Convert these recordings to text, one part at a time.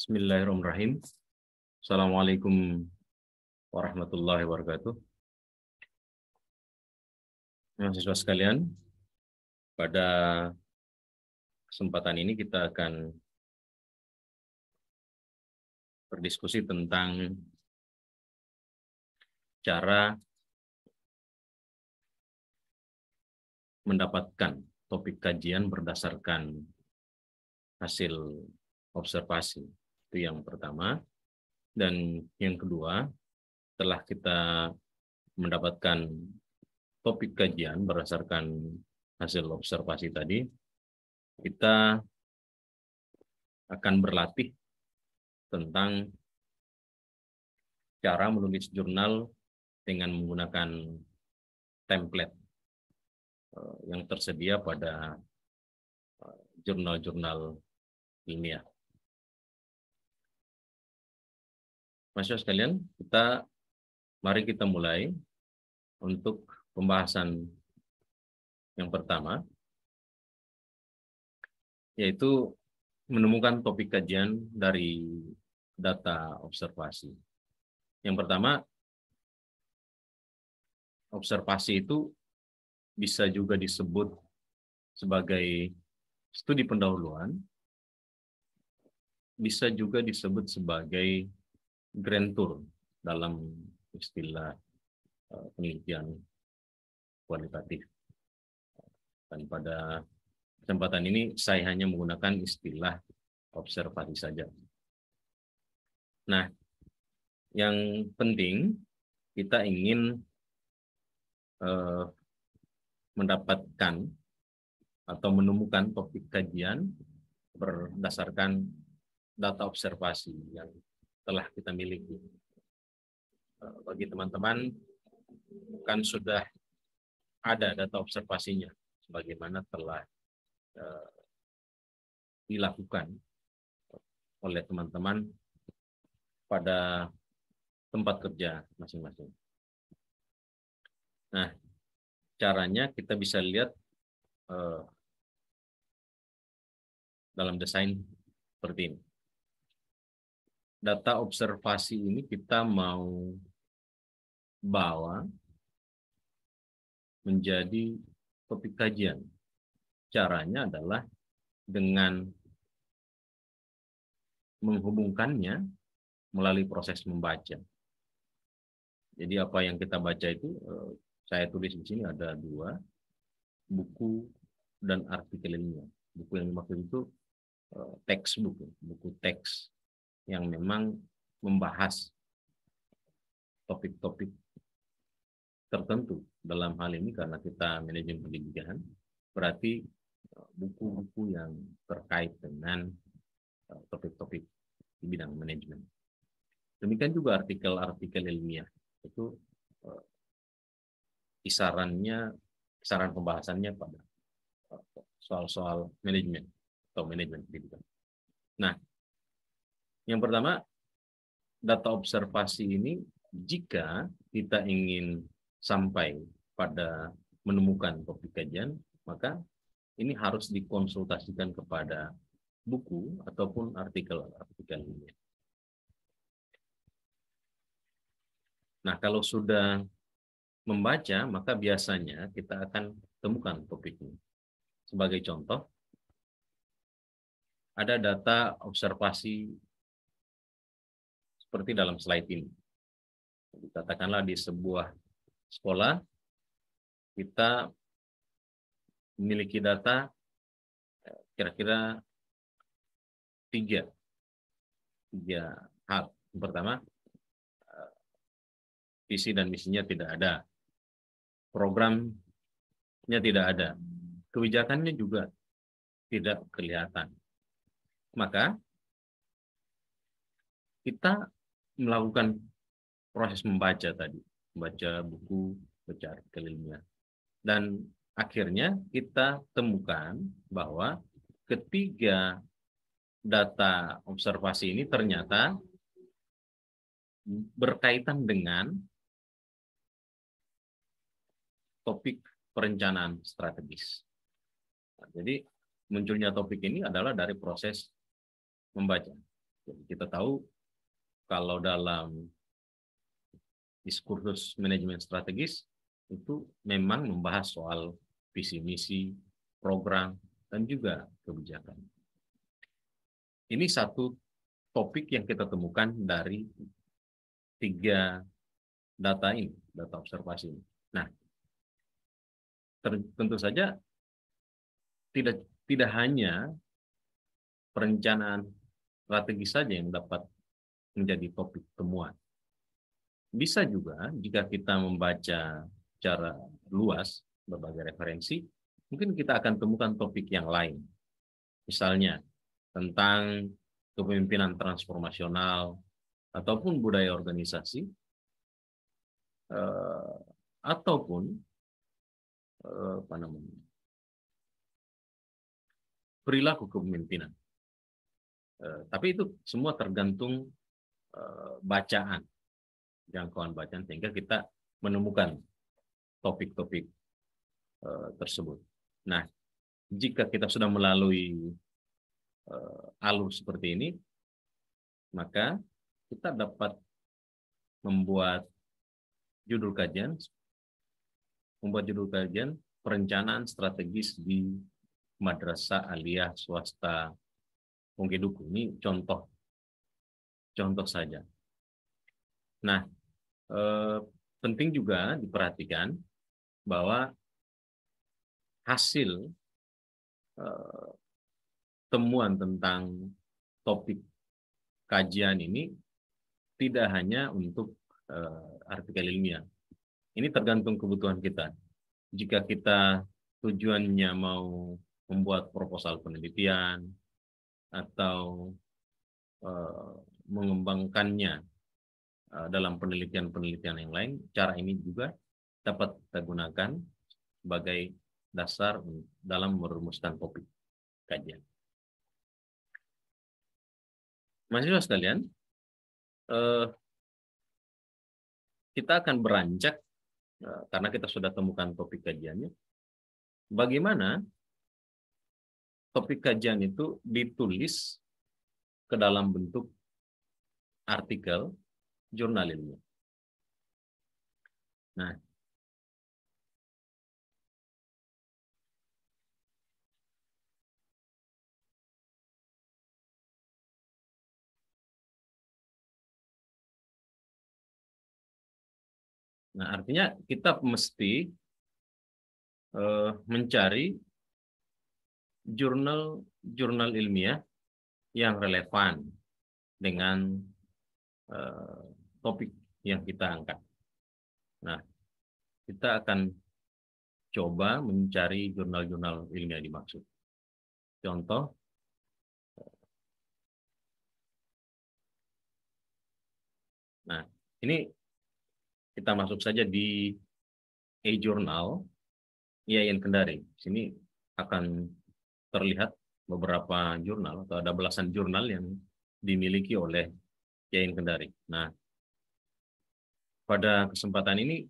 Bismillahirrahmanirrahim. Assalamualaikum warahmatullahi wabarakatuh. Mahasiswa sekalian, pada kesempatan ini kita akan berdiskusi tentang cara mendapatkan topik kajian berdasarkan hasil observasi. Itu yang pertama. Dan yang kedua, setelah kita mendapatkan topik kajian berdasarkan hasil observasi tadi, kita akan berlatih tentang cara menulis jurnal dengan menggunakan template yang tersedia pada jurnal-jurnal ilmiah. Mahasiswa sekalian, mari kita mulai untuk pembahasan yang pertama, yaitu menemukan topik kajian dari data observasi. Yang pertama, observasi itu bisa juga disebut sebagai studi pendahuluan, bisa juga disebut sebagai grand tour dalam istilah penelitian kualitatif. Dan pada kesempatan ini saya hanya menggunakan istilah observasi saja. Nah, yang penting kita ingin mendapatkan atau menemukan topik kajian berdasarkan data observasi yang telah kita miliki. Bagi teman-teman, kan sudah ada data observasinya, sebagaimana telah dilakukan oleh teman-teman pada tempat kerja masing-masing. Nah, caranya kita bisa lihat dalam desain seperti ini. Data observasi ini kita mau bawa menjadi topik kajian. Caranya adalah dengan menghubungkannya melalui proses membaca. Jadi apa yang kita baca itu, saya tulis di sini ada 2, buku dan artikel ilmiah. Buku yang dimaksud itu textbook, buku teks yang memang membahas topik-topik tertentu. Dalam hal ini karena kita manajemen pendidikan, berarti buku-buku yang terkait dengan topik-topik di bidang manajemen. Demikian juga artikel-artikel ilmiah, itu kisaran pembahasannya pada soal-soal manajemen atau manajemen pendidikan. Nah, yang pertama, data observasi ini jika kita ingin sampai pada menemukan topik kajian, maka ini harus dikonsultasikan kepada buku ataupun artikel-artikel ini. Nah, kalau sudah membaca, maka biasanya kita akan temukan topiknya. Sebagai contoh, ada data observasi seperti dalam slide ini. Katakanlah di sebuah sekolah, kita memiliki data kira-kira 3 hal. Yang pertama, visi dan misinya tidak ada. Programnya tidak ada. Kebijakannya juga tidak kelihatan. Maka kita melakukan proses membaca tadi, membaca buku, baca artikel ilmiah. Dan akhirnya kita temukan bahwa ketiga data observasi ini ternyata berkaitan dengan topik perencanaan strategis. Nah, jadi munculnya topik ini adalah dari proses membaca. Jadi kita tahu kalau dalam diskursus manajemen strategis itu memang membahas soal visi misi, program, dan juga kebijakan. Ini satu topik yang kita temukan dari 3 data ini, data observasi ini. Nah, tentu saja tidak hanya perencanaan strategis saja yang dapat menjadi topik temuan. Bisa juga jika kita membaca secara luas berbagai referensi, mungkin kita akan temukan topik yang lain. Misalnya tentang kepemimpinan transformasional ataupun budaya organisasi, ataupun perilaku kepemimpinan. Tapi itu semua tergantung bacaan, jangkauan bacaan, sehingga kita menemukan topik-topik tersebut. Nah, jika kita sudah melalui alur seperti ini, maka kita dapat membuat judul kajian perencanaan strategis di madrasah aliyah swasta Pongkeduku. Ini contoh saja. Nah, penting juga diperhatikan bahwa hasil temuan tentang topik kajian ini tidak hanya untuk artikel ilmiah. Ini tergantung kebutuhan kita. Jika kita tujuannya mau membuat proposal penelitian atau mengembangkannya dalam penelitian-penelitian yang lain, cara ini juga dapat kita gunakan sebagai dasar dalam merumuskan topik kajian. Mahasiswa sekalian, kita akan beranjak karena kita sudah temukan topik kajiannya. Bagaimana topik kajian itu ditulis ke dalam bentuk artikel jurnal ilmiah. Nah, artinya kita mesti mencari jurnal ilmiah yang relevan dengan topik yang kita angkat. Nah, kita akan coba mencari jurnal-jurnal ilmiah dimaksud. Contoh, nah ini kita masuk saja di e-jurnal IAIN Kendari. Sini akan terlihat beberapa jurnal atau ada belasan jurnal yang dimiliki oleh IAIN Kendari. Nah, pada kesempatan ini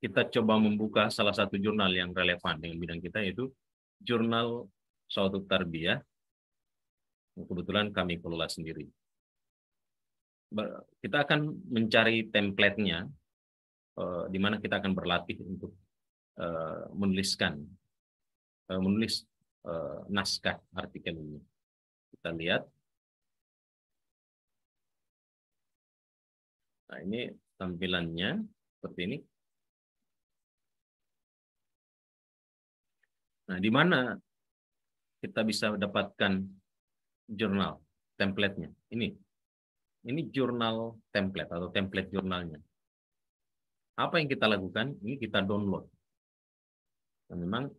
kita coba membuka salah satu jurnal yang relevan dengan bidang kita, yaitu Jurnal Saudut Tarbiyah. Kebetulan kami kelola sendiri. Kita akan mencari template-nya, di mana kita akan berlatih untuk menulis naskah artikel ini. Kita lihat. Nah, ini tampilannya seperti ini. Nah, di mana kita bisa dapatkan jurnal template-nya? Ini jurnal template atau template jurnalnya. Apa yang kita lakukan? Ini kita download. Dan memang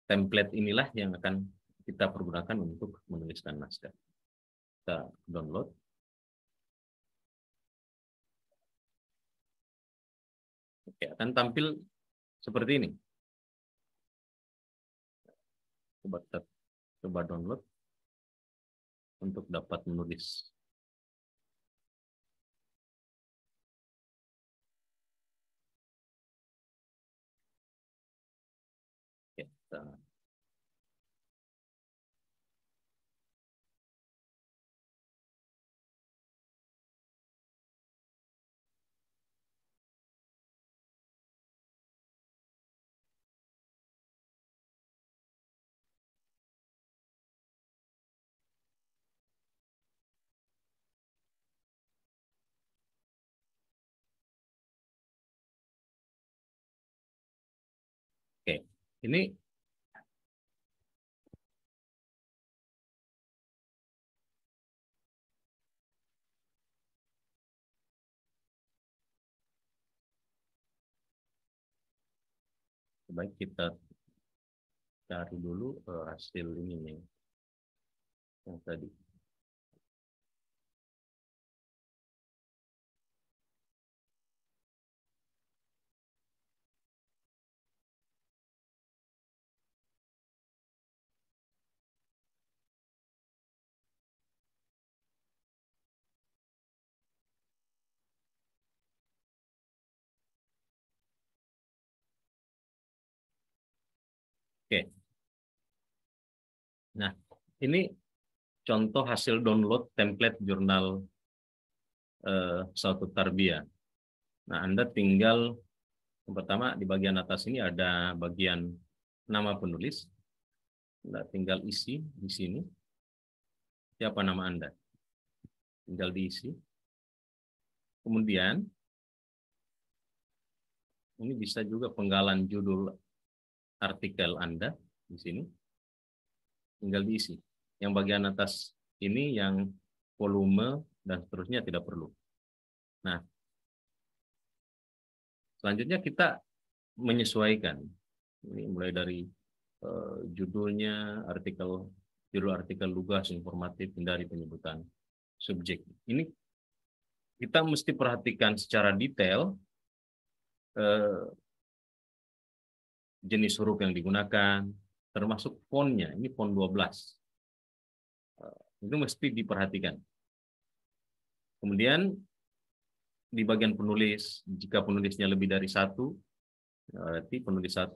template inilah yang akan kita pergunakan untuk menuliskan naskah. Kita download. Oke, akan tampil seperti ini. Coba download untuk dapat menulis. Oke, Ini baik kita cari dulu hasil ini nih yang tadi. Oke. Nah, ini contoh hasil download template jurnal Sautu Tarbiyah. Nah, Anda tinggal yang pertama di bagian atas ini ada bagian nama penulis. Anda tinggal isi di sini. Siapa nama Anda? Tinggal diisi. Kemudian ini bisa juga penggalan judul artikel Anda di sini. Tinggal diisi. Yang bagian atas ini yang volume dan seterusnya tidak perlu. Nah, selanjutnya kita menyesuaikan. Ini mulai dari judulnya, judul artikel lugas, informatif, hindari penyebutan subjek. Ini kita mesti perhatikan secara detail jenis huruf yang digunakan, termasuk fontnya. Ini font 12. Itu mesti diperhatikan. Kemudian di bagian penulis, jika penulisnya lebih dari satu, berarti penulis 1,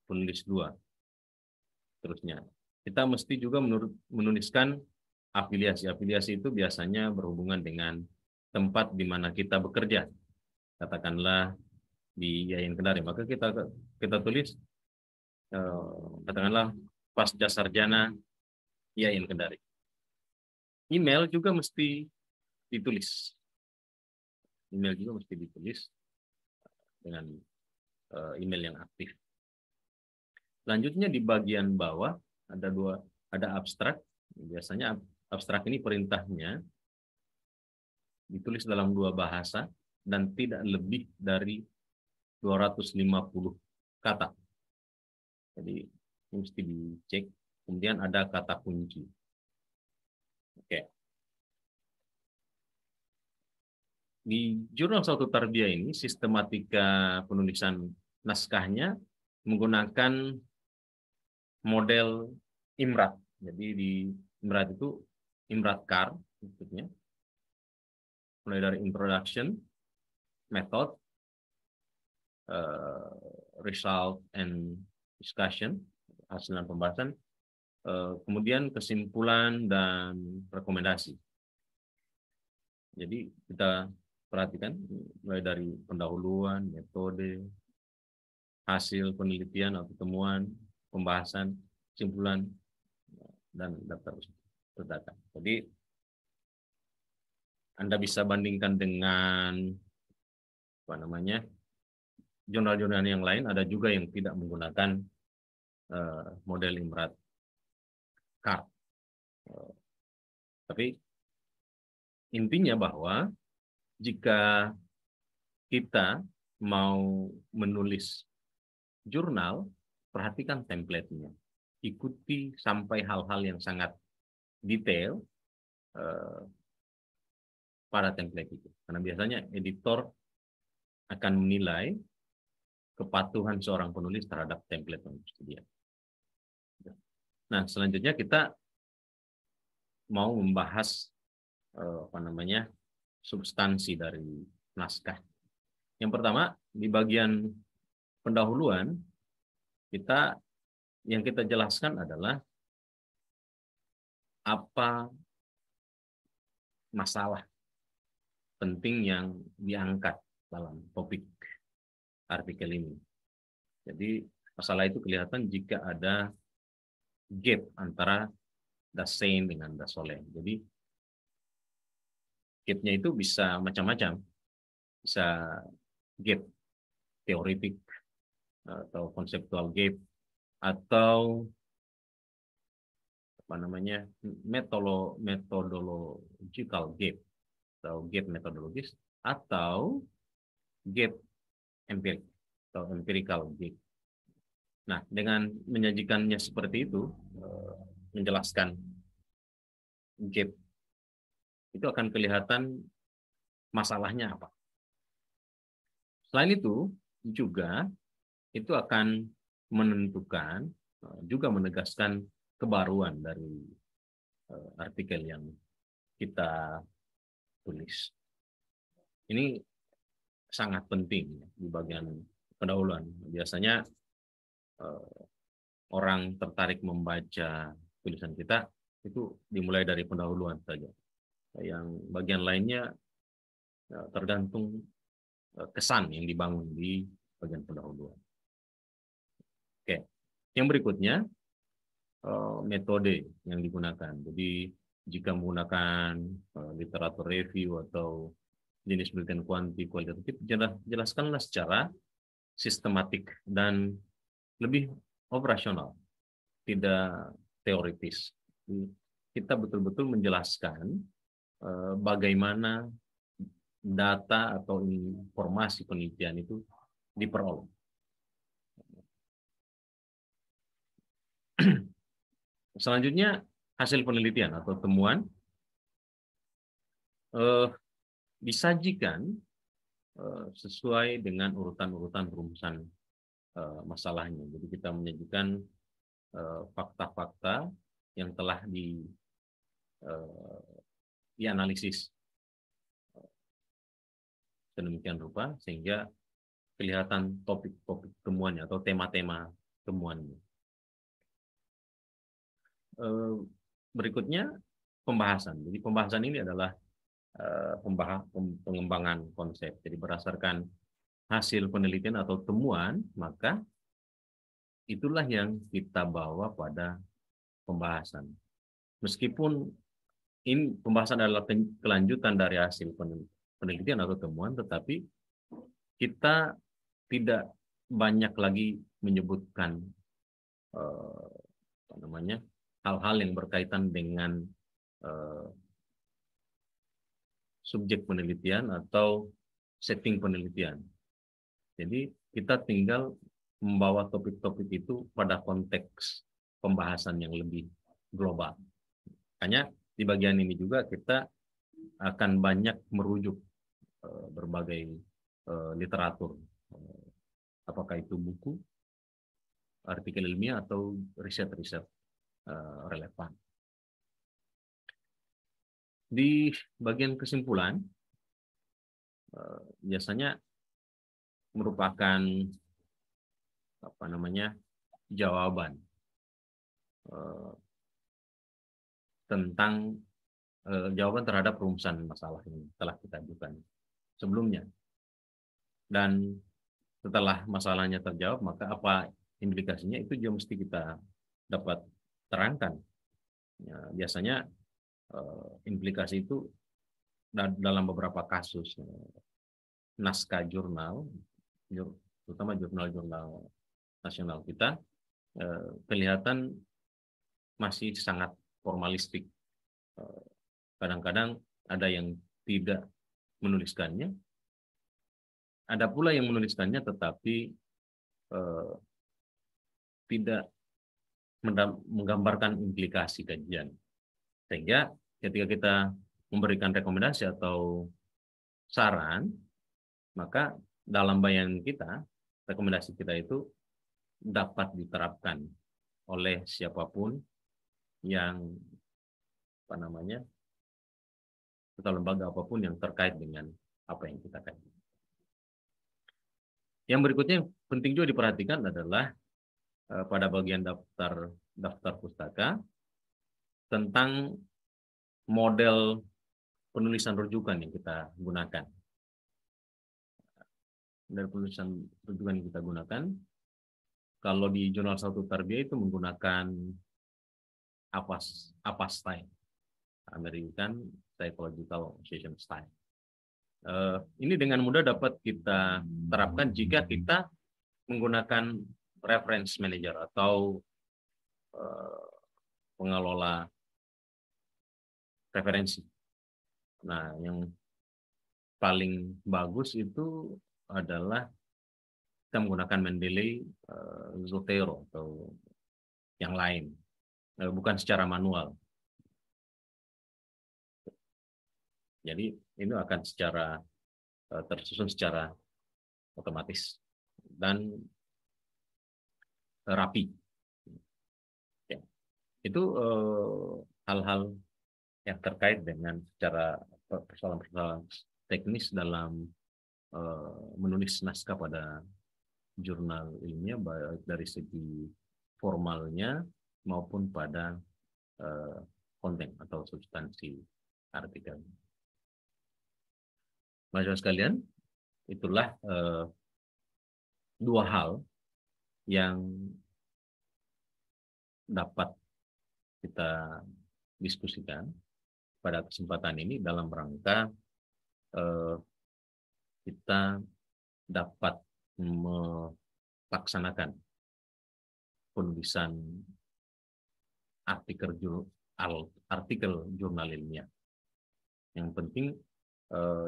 penulis 2, terusnya. Kita mesti juga menuliskan afiliasi. Afiliasi itu biasanya berhubungan dengan tempat di mana kita bekerja. Katakanlah di Yayan Kendari, maka kita tulis katakanlah pasca sarjana Yayan Kendari. Email juga mesti ditulis. Email juga mesti ditulis dengan email yang aktif. Selanjutnya di bagian bawah ada abstrak. Biasanya abstrak ini perintahnya ditulis dalam 2 bahasa dan tidak lebih dari 250 kata. Jadi ini mesti dicek. Kemudian ada kata kunci. Oke. Di Jurnal Sautu Tarbiyah ini sistematika penulisan naskahnya menggunakan model Imrat. Jadi di Imrat itu Imrat Car maksudnya. Mulai dari introduction, method, result and discussion, hasil dan pembahasan, kemudian kesimpulan dan rekomendasi. Jadi kita perhatikan mulai dari pendahuluan, metode, hasil penelitian atau temuan, pembahasan, kesimpulan, dan daftar data. Jadi Anda bisa bandingkan dengan jurnal-jurnal yang lain. Ada juga yang tidak menggunakan model Imrat Car. Tapi intinya bahwa jika kita mau menulis jurnal, perhatikan template-nya. Ikuti sampai hal-hal yang sangat detail pada template itu. Karena biasanya editor akan menilai kepatuhan seorang penulis terhadap template yang tersedia. Nah, selanjutnya kita mau membahas substansi dari naskah. Yang pertama, di bagian pendahuluan, yang kita jelaskan adalah apa masalah penting yang diangkat dalam topik artikel ini. Jadi masalah itu kelihatan jika ada gap antara dasein dengan dasolen. Jadi gap-nya itu bisa macam-macam. Bisa gap teoretik atau conceptual gap atau apa namanya methodological gap atau gap metodologis atau gap empirik atau empirical gap. Nah, dengan menyajikannya seperti itu, menjelaskan gap, itu akan kelihatan masalahnya apa. Selain itu, juga itu akan menentukan, juga menegaskan kebaruan dari artikel yang kita tulis. Ini sangat penting di bagian pendahuluan. Biasanya orang tertarik membaca tulisan kita itu dimulai dari pendahuluan saja. Yang bagian lainnya tergantung kesan yang dibangun di bagian pendahuluan. Oke, yang berikutnya metode yang digunakan. Jadi jika menggunakan literatur review atau jenis penelitian kualitatif, jelaskanlah secara sistematik dan lebih operasional, tidak teoritis. Kita betul-betul menjelaskan bagaimana data atau informasi penelitian itu diperoleh. Selanjutnya, hasil penelitian atau temuan disajikan sesuai dengan urutan-urutan rumusan masalahnya. Jadi kita menyajikan fakta-fakta yang telah dianalisis sedemikian rupa sehingga kelihatan topik-topik temuannya atau tema-tema temuannya. Berikutnya pembahasan. Jadi pembahasan ini adalah pengembangan konsep. Jadi berdasarkan hasil penelitian atau temuan, maka itulah yang kita bawa pada pembahasan. Meskipun ini pembahasan adalah kelanjutan dari hasil penelitian atau temuan, tetapi kita tidak banyak lagi menyebutkan hal-hal yang berkaitan dengan subjek penelitian atau setting penelitian. Jadi kita tinggal membawa topik-topik itu pada konteks pembahasan yang lebih global. Makanya di bagian ini juga kita akan banyak merujuk berbagai literatur, apakah itu buku, artikel ilmiah atau riset-riset relevan. Di bagian kesimpulan, biasanya merupakan jawaban tentang jawaban terhadap rumusan masalah yang telah kita ajukan sebelumnya. Dan setelah masalahnya terjawab, maka apa implikasinya itu juga mesti kita dapat terangkan. Ya, biasanya implikasi itu dalam beberapa kasus naskah jurnal, terutama jurnal-jurnal nasional kita, kelihatan masih sangat formalistik. Kadang-kadang ada yang tidak menuliskannya, ada pula yang menuliskannya tetapi tidak menggambarkan implikasi kajian. Sehingga ketika kita memberikan rekomendasi atau saran, maka dalam bayangan kita, rekomendasi kita itu dapat diterapkan oleh siapapun yang atau lembaga apapun yang terkait dengan apa yang kita kaji. Yang berikutnya yang penting juga diperhatikan adalah pada bagian daftar pustaka tentang model penulisan rujukan yang kita gunakan. Dari penulisan rujukan yang kita gunakan, kalau di jurnal Satu Tarbiyah itu menggunakan APA style, American Psychological Association style. Ini dengan mudah dapat kita terapkan jika kita menggunakan reference manager atau pengelola referensi. Nah, yang paling bagus itu adalah kita menggunakan Mendeley, Zotero atau yang lain, bukan secara manual. Jadi ini akan secara tersusun secara otomatis dan rapi. Ya. Itu hal-hal yang terkait dengan secara persoalan-persoalan teknis dalam menulis naskah pada jurnal ilmiah, baik dari segi formalnya maupun pada konten atau substansi artikel. Mahasiswa sekalian, itulah dua hal yang dapat kita diskusikan pada kesempatan ini dalam rangka kita dapat melaksanakan penulisan artikel jurnal ilmiah. Yang penting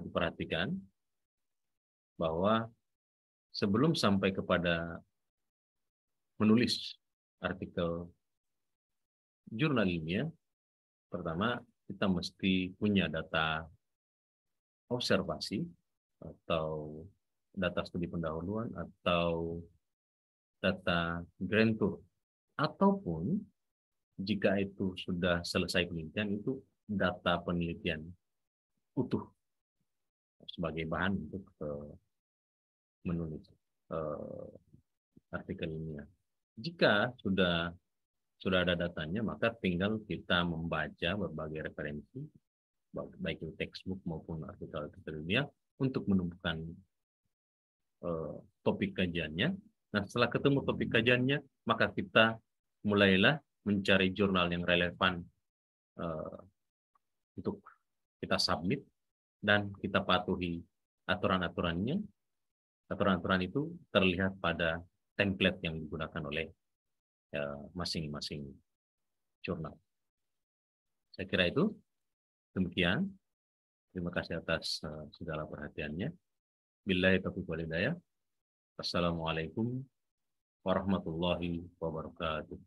diperhatikan bahwa sebelum sampai kepada menulis artikel jurnal ilmiah, pertama kita mesti punya data observasi atau data studi pendahuluan atau data grand tour, ataupun jika itu sudah selesai penelitian itu data penelitian utuh sebagai bahan untuk menulis artikel ilmiah. Jika sudah ada datanya, maka tinggal kita membaca berbagai referensi, baik itu textbook maupun artikel ilmiah, untuk menemukan topik kajiannya. Nah, setelah ketemu topik kajiannya, maka kita mulailah mencari jurnal yang relevan untuk kita submit dan kita patuhi aturan-aturannya. Aturan-aturan itu terlihat pada template yang digunakan oleh masing-masing jurnal. Saya kira itu demikian. Terima kasih atas segala perhatiannya. Billahi taufiq wal hidayah. Assalamualaikum warahmatullahi wabarakatuh.